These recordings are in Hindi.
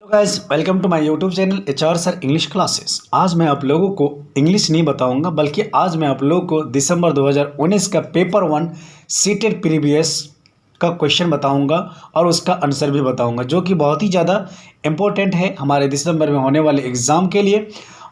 Guys, welcome to my YouTube channel HR sir English classes. आज मैं आप लोगों को इंग्लिश नहीं बताऊंगा, बल्कि आज मैं आप लोगों को दिसंबर 2019 का पेपर 1 सीटेट प्रीवियस का क्वेश्चन बताऊंगा और उसका आंसर भी बताऊंगा, जो कि बहुत ही ज़्यादा इम्पोर्टेंट है हमारे दिसंबर में होने वाले एग्ज़ाम के लिए।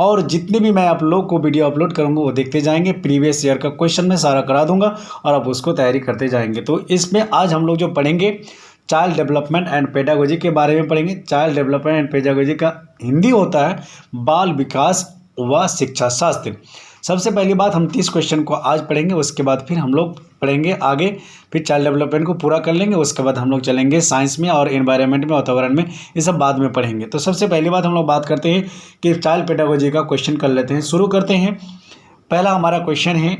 और जितने भी मैं आप लोग को वीडियो अपलोड करूंगा वो देखते जाएंगे। प्रीवियस ईयर का क्वेश्चन मैं सारा करा दूंगा और आप उसको तैयारी करते जाएंगे। तो इसमें आज हम लोग जो पढ़ेंगे चाइल्ड डेवलपमेंट एंड पेडागोजी के बारे में पढ़ेंगे। चाइल्ड डेवलपमेंट एंड पेडागोजी का हिंदी होता है बाल विकास व शिक्षा शास्त्र। सबसे पहली बात हम 30 क्वेश्चन को आज पढ़ेंगे, उसके बाद फिर हम लोग पढ़ेंगे आगे, फिर चाइल्ड डेवलपमेंट को पूरा कर लेंगे। उसके बाद हम लोग चलेंगे साइंस में और एनवायरनमेंट में, वातावरण में, ये सब बाद में पढ़ेंगे। तो सबसे पहली बात हम लोग बात करते हैं कि चाइल्ड पेडागोजी का क्वेश्चन कर लेते हैं। शुरू करते हैं। पहला हमारा क्वेश्चन है,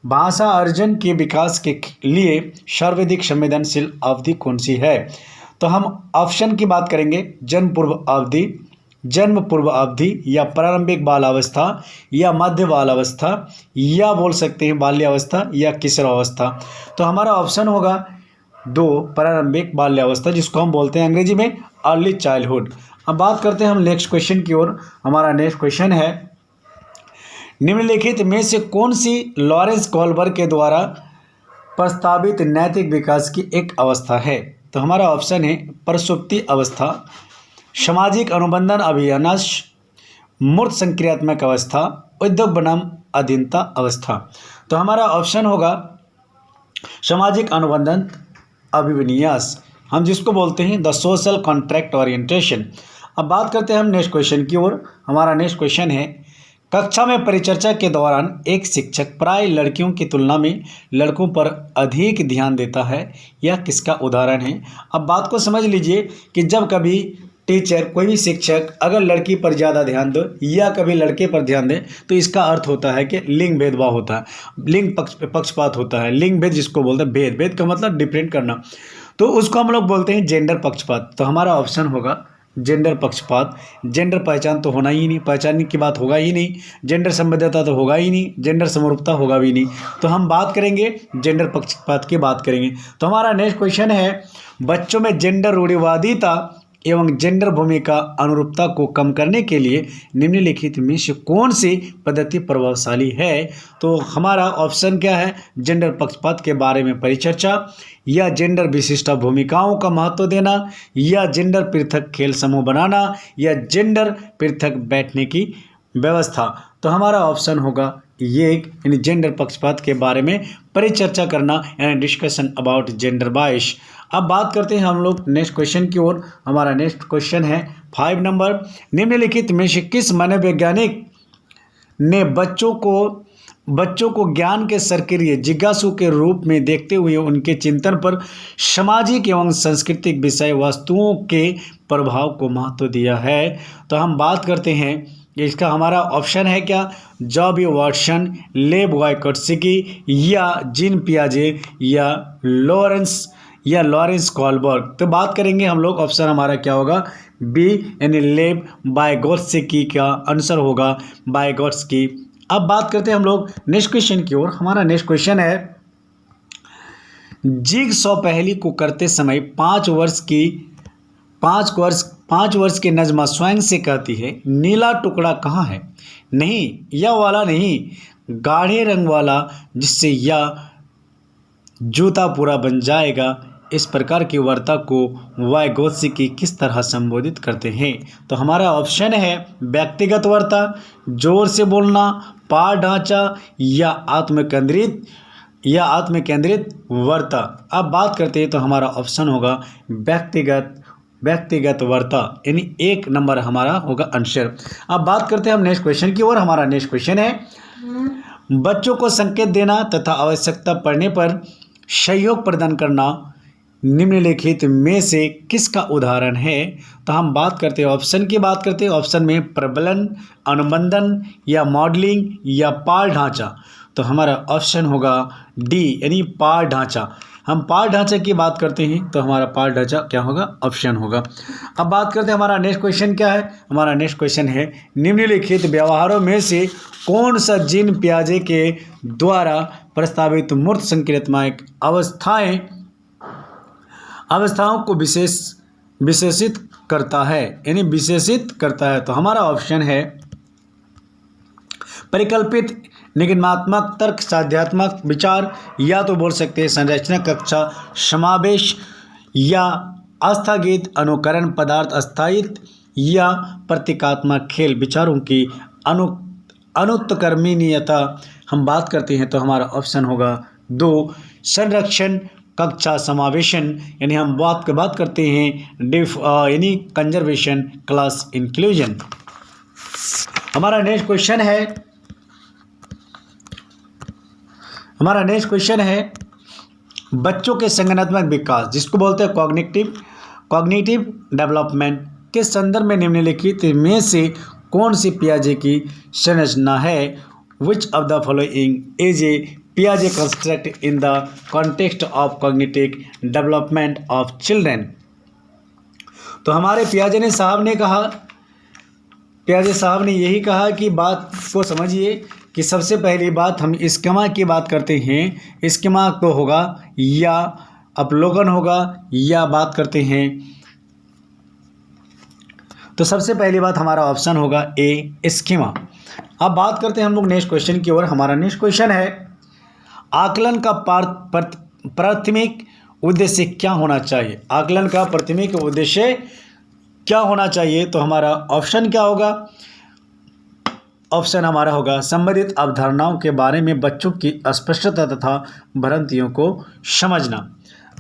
भाषा अर्जन के विकास के लिए सर्वाधिक संवेदनशील अवधि कौन सी है? तो हम ऑप्शन की बात करेंगे, जन्म पूर्व अवधि या प्रारंभिक बालावस्था या मध्य बालावस्था या बोल सकते हैं बाल्यावस्था या किशोरावस्था। तो हमारा ऑप्शन होगा 2, प्रारंभिक बाल्यावस्था, जिसको हम बोलते हैं अंग्रेजी में अर्ली चाइल्डहुड। अब बात करते हैं हम नेक्स्ट क्वेश्चन की ओर। हमारा नेक्स्ट क्वेश्चन है, निम्नलिखित में से कौन सी लॉरेंस कोहलबर्ग के द्वारा प्रस्तावित नैतिक विकास की एक अवस्था है? तो हमारा ऑप्शन है प्रसुप्ति अवस्था, सामाजिक अनुबंधन अभिविन्यास, मूर्त संक्रियात्मक अवस्था, उद्योग बनाम अधीनता अवस्था। तो हमारा ऑप्शन होगा सामाजिक अनुबंधन अभिविन्यास, हम जिसको बोलते हैं द सोशल कॉन्ट्रैक्ट ओरिएंटेशन। अब बात करते हैं हम नेक्स्ट क्वेश्चन की ओर। हमारा नेक्स्ट क्वेश्चन है, कक्षा में परिचर्चा के दौरान एक शिक्षक प्राय लड़कियों की तुलना में लड़कों पर अधिक ध्यान देता है, यह किसका उदाहरण है? अब बात को समझ लीजिए कि जब कभी टीचर, कोई भी शिक्षक अगर लड़की पर ज़्यादा ध्यान दो या कभी लड़के पर ध्यान दे, तो इसका अर्थ होता है कि लिंग भेदभाव होता है, लिंग पक्षपात होता है। लिंग भेद जिसको बोलते हैं, भेद का मतलब डिफरेंट करना, तो उसको हम लोग बोलते हैं जेंडर पक्षपात। तो हमारा ऑप्शन होगा जेंडर पक्षपात। जेंडर पहचान तो होना ही नहीं, पहचानने की बात होगा ही नहीं, जेंडर संबद्धता तो होगा ही नहीं, जेंडर समरूपता होगा भी नहीं। तो हम बात करेंगे जेंडर पक्षपात की बात करेंगे। तो हमारा नेक्स्ट क्वेश्चन है, बच्चों में जेंडर रूढ़िवादिता एवं जेंडर भूमिका अनुरूपता को कम करने के लिए निम्नलिखित में से कौन सी पद्धति प्रभावशाली है? तो हमारा ऑप्शन क्या है, जेंडर पक्षपात के बारे में परिचर्चा, या जेंडर विशिष्ट भूमिकाओं का महत्व देना, या जेंडर पृथक खेल समूह बनाना, या जेंडर पृथक बैठने की व्यवस्था। तो हमारा ऑप्शन होगा ये, यानी जेंडर पक्षपात के बारे में परिचर्चा करना, यानी डिस्कशन अबाउट जेंडर बायस। अब बात करते हैं हम लोग नेक्स्ट क्वेश्चन की ओर। हमारा नेक्स्ट क्वेश्चन है 5 नंबर, निम्नलिखित में से किस मनोवैज्ञानिक ने बच्चों को ज्ञान के सक्रिय जिज्ञासु के रूप में देखते हुए उनके चिंतन पर सामाजिक एवं सांस्कृतिक विषय वस्तुओं के प्रभाव को महत्व दिया है? तो हम बात करते हैं, इसका हमारा ऑप्शन है क्या, जॉबी वाटसन, लेव वायकोट्स्की, या जीन पियाजे, या लॉरेंस कोहलबर्ग। तो बात करेंगे हम लोग, ऑप्शन हमारा क्या होगा, बी, यानी लेव वायकोट्स्की का आंसर होगा वायकोट्स्की। अब बात करते हैं हम लोग नेक्स्ट क्वेश्चन की ओर। हमारा नेक्स्ट क्वेश्चन है, जिगसॉ पहेली को करते समय 5 वर्ष की नजमा स्वयं से कहती है, नीला टुकड़ा कहाँ है? नहीं, यह वाला नहीं, गाढ़े रंग वाला, जिससे यह जूता पूरा बन जाएगा। इस प्रकार की वार्ता को वायगोत्स्की किस तरह संबोधित करते हैं? तो हमारा ऑप्शन है व्यक्तिगत वार्ता, जोर से बोलना, पाठ ढांचा, या आत्मकेंद्रित वार्ता। अब बात करते हैं तो हमारा ऑप्शन होगा व्यक्तिगत वार्ता, यानी 1 नंबर हमारा होगा आंसर। अब बात करते हैं हम नेक्स्ट क्वेश्चन की ओर। हमारा नेक्स्ट क्वेश्चन है, बच्चों को संकेत देना तथा आवश्यकता पड़ने पर सहयोग प्रदान करना निम्नलिखित में से किसका उदाहरण है? तो हम बात करते हैं, ऑप्शन की बात करते हैं। ऑप्शन में प्रबलन, अनुबंधन, या मॉडलिंग, या पाठ ढांचा। तो हमारा ऑप्शन होगा डी, यानी पाठ ढांचा। हम पाठ ढांचे की बात करते हैं तो हमारा पाठ ढांचा क्या होगा, ऑप्शन होगा। अब बात करते हैं हमारा नेक्स्ट क्वेश्चन क्या है। हमारा नेक्स्ट क्वेश्चन है, निम्नलिखित व्यवहारों में से कौन सा जीन पियाजे के द्वारा प्रस्तावित मूर्त संक्रियात्मक अवस्थाओं को विशेषित करता है, यानी विशेषित करता है। तो हमारा ऑप्शन है परिकल्पित, निगमनात्मक, तर्क साध्यात्मक विचार, या तो बोल सकते हैं संरचना, कक्षा, समावेश, या आस्थागित, अनुकरण, पदार्थ स्थायित्व, या प्रतीकात्मक खेल, विचारों की अनुत्क्रमणीयता हम बात करते हैं। तो हमारा ऑप्शन होगा 2 संरक्षण, कक्षा, समावेशन, यानी हम बात करते हैं यानी कंजर्वेशन, क्लास इंक्लूजन। हमारा नेक्स्ट क्वेश्चन है बच्चों के संज्ञानात्मक विकास, जिसको बोलते हैं कॉग्निटिव डेवलपमेंट के संदर्भ में निम्नलिखित में से कौन सी पियाजे की संरचना है? Which of the following is a पियाजे construct in the context of cognitive development of children. तो हमारे पियाजे साहब ने यही कहा कि बात को समझिए कि सबसे पहली बात हम स्कीमा की बात करते हैं। स्कीमा तो होगा या अवलोकन होगा या बात करते हैं। तो सबसे पहली बात हमारा ऑप्शन होगा ए स्कीमा। अब बात करते हैं हम लोग नेक्स्ट क्वेश्चन की ओर। हमारा नेक्स्ट क्वेश्चन है आकलन का प्राथमिक उद्देश्य क्या होना चाहिए? आकलन का प्राथमिक उद्देश्य क्या होना चाहिए? तो हमारा ऑप्शन क्या होगा? ऑप्शन हमारा होगा संबंधित अवधारणाओं के बारे में बच्चों की अस्पष्टता तथा भ्रांतियों को समझना।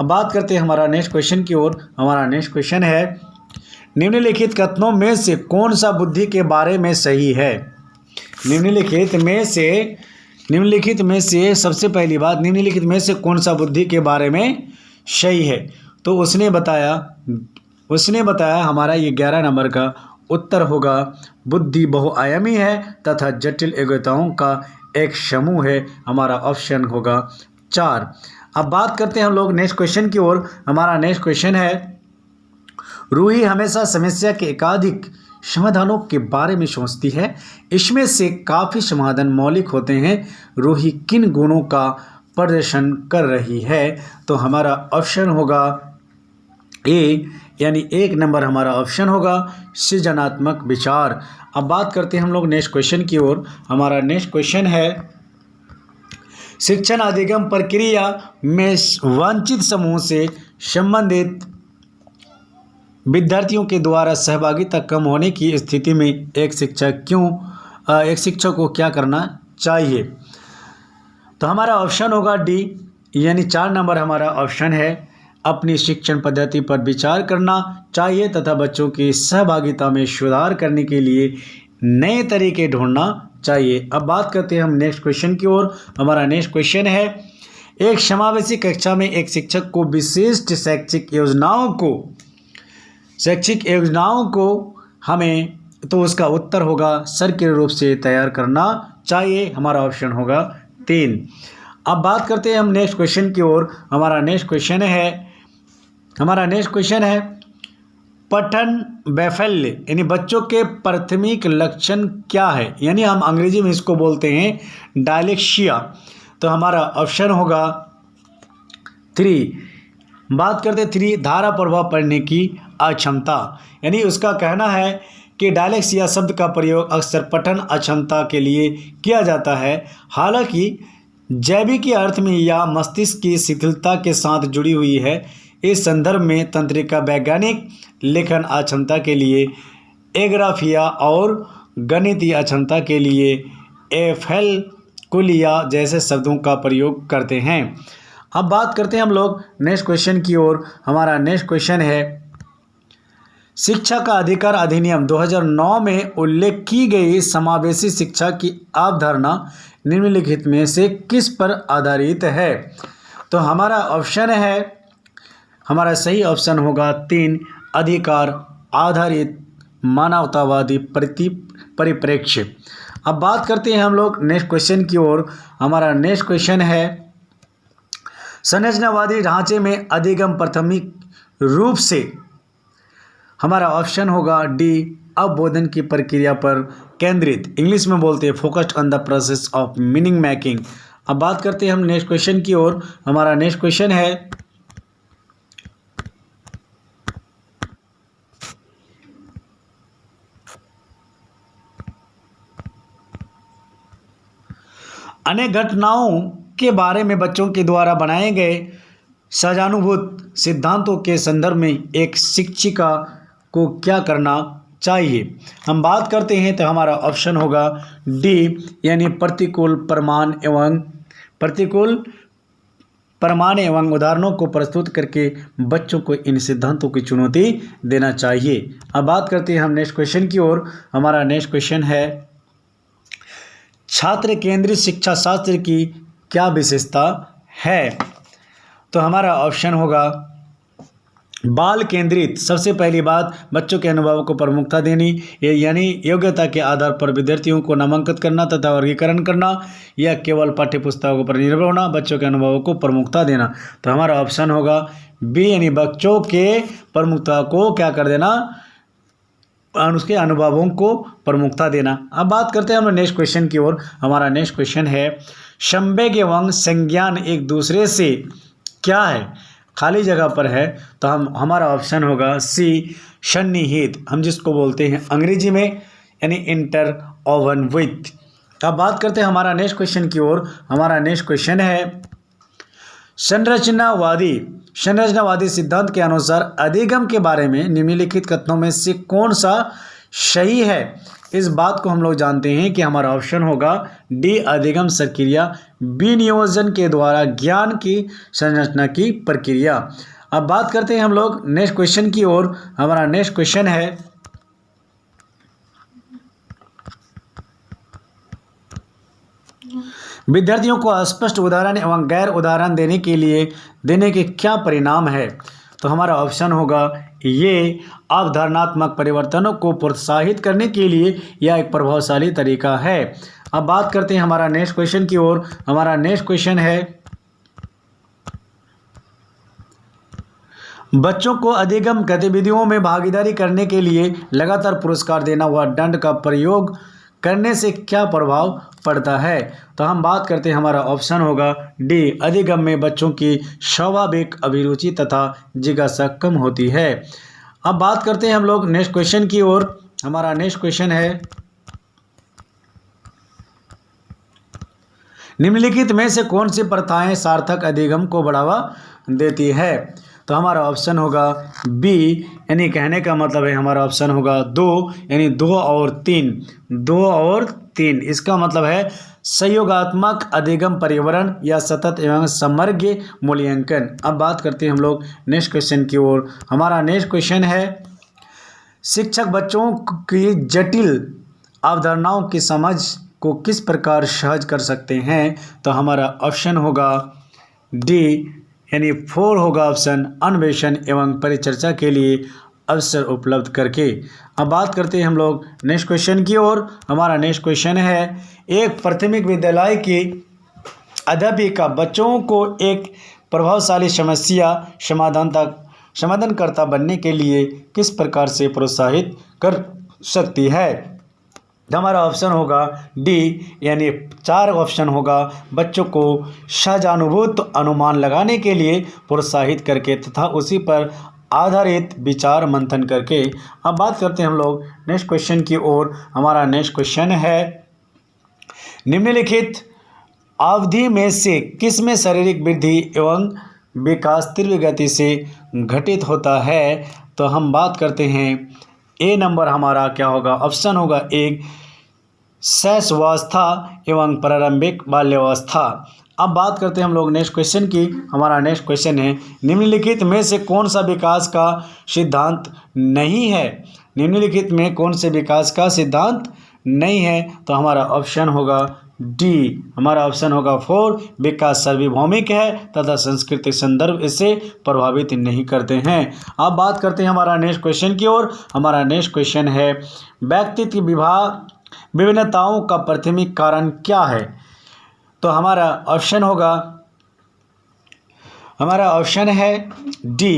अब बात करते हैं हमारा नेक्स्ट क्वेश्चन की ओर। हमारा नेक्स्ट क्वेश्चन है निम्नलिखित कथनों में से कौन सा बुद्धि के बारे में सही है? निम्नलिखित में से सबसे पहली बात, निम्नलिखित में से कौन सा बुद्धि के बारे में सही है? तो उसने बताया हमारा ये 11 नंबर का उत्तर होगा बुद्धि बहुआयामी है तथा जटिल योग्यताओं का एक समूह है। हमारा ऑप्शन होगा 4। अब बात करते हैं हम लोग नेक्स्ट क्वेश्चन की ओर। हमारा नेक्स्ट क्वेश्चन है रूही हमेशा समस्या के एकाधिक समाधानों के बारे में सोचती है। इसमें से काफ़ी समाधान मौलिक होते हैं। रूही किन गुणों का प्रदर्शन कर रही है? तो हमारा ऑप्शन होगा ए, यानी 1 नंबर हमारा ऑप्शन होगा सृजनात्मक विचार। अब बात करते हैं हम लोग नेक्स्ट क्वेश्चन की ओर। हमारा नेक्स्ट क्वेश्चन है शिक्षण अधिगम प्रक्रिया में वंचित समूह से संबंधित विद्यार्थियों के द्वारा सहभागिता कम होने की स्थिति में एक शिक्षक को क्या करना चाहिए? तो हमारा ऑप्शन होगा डी, यानी 4 नंबर हमारा ऑप्शन है अपनी शिक्षण पद्धति पर विचार करना चाहिए तथा बच्चों की सहभागिता में सुधार करने के लिए नए तरीके ढूंढना चाहिए। अब बात करते हैं हम नेक्स्ट क्वेश्चन की ओर। हमारा नेक्स्ट क्वेश्चन है एक समावेशी कक्षा में एक शिक्षक को विशिष्ट शैक्षिक योजनाओं को हमें, तो उसका उत्तर होगा सक्रिय रूप से तैयार करना चाहिए। हमारा ऑप्शन होगा 3। अब बात करते हैं हम नेक्स्ट क्वेश्चन की ओर। हमारा नेक्स्ट क्वेश्चन है पठन वैफल्य, यानी बच्चों के प्राथमिक लक्षण क्या है? यानी हम अंग्रेजी में इसको बोलते हैं डायलेक्सिया। तो हमारा ऑप्शन होगा 3। बात करते 3 धारा प्रभाव पढ़ने की अक्षमता, यानी उसका कहना है कि डायलेक्सिया शब्द का प्रयोग अक्सर पठन अक्षमता के लिए किया जाता है। हालांकि जैविकी अर्थ में या मस्तिष्क की शिथिलता के साथ जुड़ी हुई है। इस संदर्भ में तंत्रिका वैज्ञानिक लेखन अक्षमता के लिए एग्राफिया और गणितीय अक्षमता के लिए एफेलकुलिया जैसे शब्दों का प्रयोग करते हैं। अब बात करते हैं हम लोग नेक्स्ट क्वेश्चन की ओर। हमारा नेक्स्ट क्वेश्चन है शिक्षा का अधिकार अधिनियम 2009 में उल्लेख की गई समावेशी शिक्षा की अवधारणा निम्नलिखित में से किस पर आधारित है? तो हमारा सही ऑप्शन होगा 3 अधिकार आधारित मानवतावादी परिप्रेक्ष्य। अब बात करते हैं हम लोग नेक्स्ट क्वेश्चन की ओर। हमारा नेक्स्ट क्वेश्चन है संरचनावादी ढांचे में अधिगम प्राथमिक रूप से, हमारा ऑप्शन होगा डी अवबोधन की प्रक्रिया पर केंद्रित, इंग्लिश में बोलते हैं focused on the process of meaning making. अब बात करते हैं हम नेक्स्ट क्वेश्चन की ओर। हमारा नेक्स्ट क्वेश्चन है अनेक घटनाओं के बारे में बच्चों के द्वारा बनाए गए सहजानुभूत सिद्धांतों के संदर्भ में एक शिक्षिका को क्या करना चाहिए। हम बात करते हैं तो हमारा ऑप्शन होगा डी, यानी प्रतिकूल प्रमाण एवं उदाहरणों को प्रस्तुत करके बच्चों को इन सिद्धांतों की चुनौती देना चाहिए। अब बात करते हैं हम नेक्स्ट क्वेश्चन की ओर। हमारा नेक्स्ट क्वेश्चन है, छात्र केंद्रित शिक्षा शास्त्र की क्या विशेषता है। तो हमारा ऑप्शन होगा बाल केंद्रित। सबसे पहली बात, बच्चों के अनुभवों को प्रमुखता देनी, यानी योग्यता के आधार पर विद्यार्थियों को नामांकित करना तथा वर्गीकरण करना, या केवल पाठ्य पुस्तकों पर निर्भर होना, बच्चों के अनुभवों को प्रमुखता देना। तो हमारा ऑप्शन होगा बी, यानी बच्चों के प्रमुखता को क्या कर देना, उसके अनुभवों को प्रमुखता देना। अब बात करते हैं हम नेक्स्ट क्वेश्चन की ओर। हमारा नेक्स्ट क्वेश्चन है, संवेग एवं संज्ञान एक दूसरे से क्या है। खाली जगह पर है तो हमारा ऑप्शन होगा सी, सन्निहित, हम जिसको बोलते हैं अंग्रेजी में यानी इंटर ओवन विथ। अब बात करते हैं हमारा नेक्स्ट क्वेश्चन की ओर। हमारा नेक्स्ट क्वेश्चन है, संरचनावादी सिद्धांत के अनुसार अधिगम के बारे में निम्नलिखित कथनों में से कौन सा सही है। इस बात को हम लोग जानते हैं कि हमारा ऑप्शन होगा डी, अधिगम प्रक्रिया विनियोजन के द्वारा ज्ञान की संरचना की प्रक्रिया। अब बात करते हैं हम लोग नेक्स्ट क्वेश्चन की ओर। हमारा नेक्स्ट क्वेश्चन है, विद्यार्थियों को स्पष्ट उदाहरण एवं गैर उदाहरण देने के क्या परिणाम है। तो हमारा ऑप्शन होगा ये अवधारणात्मक परिवर्तनों को प्रोत्साहित करने के लिए यह एक प्रभावशाली तरीका है। अब बात करते हैं हमारा नेक्स्ट क्वेश्चन की ओर। हमारा नेक्स्ट क्वेश्चन है, बच्चों को अधिगम गतिविधियों में भागीदारी करने के लिए लगातार पुरस्कार देना व दंड का प्रयोग करने से क्या प्रभाव पड़ता है। तो हम बात करते हैं, हमारा ऑप्शन होगा डी, अधिगम में बच्चों की स्वाभाविक अभिरुचि तथा जिज्ञासा कम होती है। अब बात करते हैं हम लोग नेक्स्ट क्वेश्चन की ओर। हमारा नेक्स्ट क्वेश्चन है, निम्नलिखित में से कौन सी प्रथाएं सार्थक अधिगम को बढ़ावा देती है। तो हमारा ऑप्शन होगा बी, यानी कहने का मतलब है हमारा ऑप्शन होगा दो, यानी 2 और 3। इसका मतलब है सहयोगात्मक अधिगम पर्यावरण या सतत एवं समग्र मूल्यांकन। अब बात करते हैं हम लोग नेक्स्ट क्वेश्चन की ओर। हमारा नेक्स्ट क्वेश्चन है, शिक्षक बच्चों की जटिल अवधारणाओं की समझ को किस प्रकार सहज कर सकते हैं। तो हमारा ऑप्शन होगा डी, यानी 4 होगा ऑप्शन, अन्वेषण एवं परिचर्चा के लिए अवसर उपलब्ध करके। अब बात करते हैं हम लोग नेक्स्ट क्वेश्चन की ओर। हमारा नेक्स्ट क्वेश्चन है, एक प्राथमिक विद्यालय की अध्यापिका बच्चों को एक प्रभावशाली समस्या समाधानकर्ता बनने के लिए किस प्रकार से प्रोत्साहित कर सकती है। हमारा ऑप्शन होगा डी, यानी 4 ऑप्शन होगा, बच्चों को सहजानुभूत अनुमान लगाने के लिए प्रोत्साहित करके तथा उसी पर आधारित विचार मंथन करके। अब बात करते हैं हम लोग नेक्स्ट क्वेश्चन की ओर। हमारा नेक्स्ट क्वेश्चन है, निम्नलिखित अवधि में से किसमें शारीरिक वृद्धि एवं विकास तीव्र गति से घटित होता है। तो हम बात करते हैं ए नंबर, हमारा क्या होगा, ऑप्शन होगा एक, शैशवावस्था एवं प्रारंभिक बाल्यावस्था। अब बात करते हैं हम लोग नेक्स्ट क्वेश्चन की। हमारा नेक्स्ट क्वेश्चन है, निम्नलिखित में से कौन सा विकास का सिद्धांत नहीं है। निम्नलिखित में कौन से विकास का सिद्धांत नहीं है। तो हमारा ऑप्शन होगा डी, हमारा ऑप्शन होगा 4, विकास सार्वभौमिक है तथा सांस्कृतिक संदर्भ इससे प्रभावित नहीं करते हैं। अब बात करते हैं हमारा नेक्स्ट क्वेश्चन की ओर। हमारा नेक्स्ट क्वेश्चन है, व्यक्तित्व विभिन्नताओं का प्राथमिक कारण क्या है। तो हमारा ऑप्शन है डी,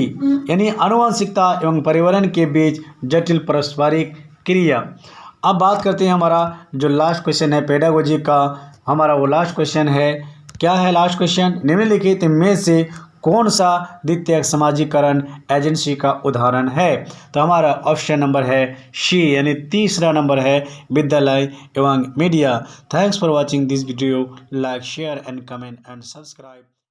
यानी आनुवंशिकता एवं पर्यावरण के बीच जटिल पारस्परिक क्रिया। अब बात करते हैं हमारा जो लास्ट क्वेश्चन है पेडागोजी का, हमारा वो लास्ट क्वेश्चन है, क्या है लास्ट क्वेश्चन, निम्नलिखित में से कौन सा द्वितीयक समाजीकरण एजेंसी का उदाहरण है? तो हमारा ऑप्शन नंबर है सी, यानी तीसरा नंबर है विद्यालय एवं media. Thanks for watching this video. Like, share and comment and subscribe.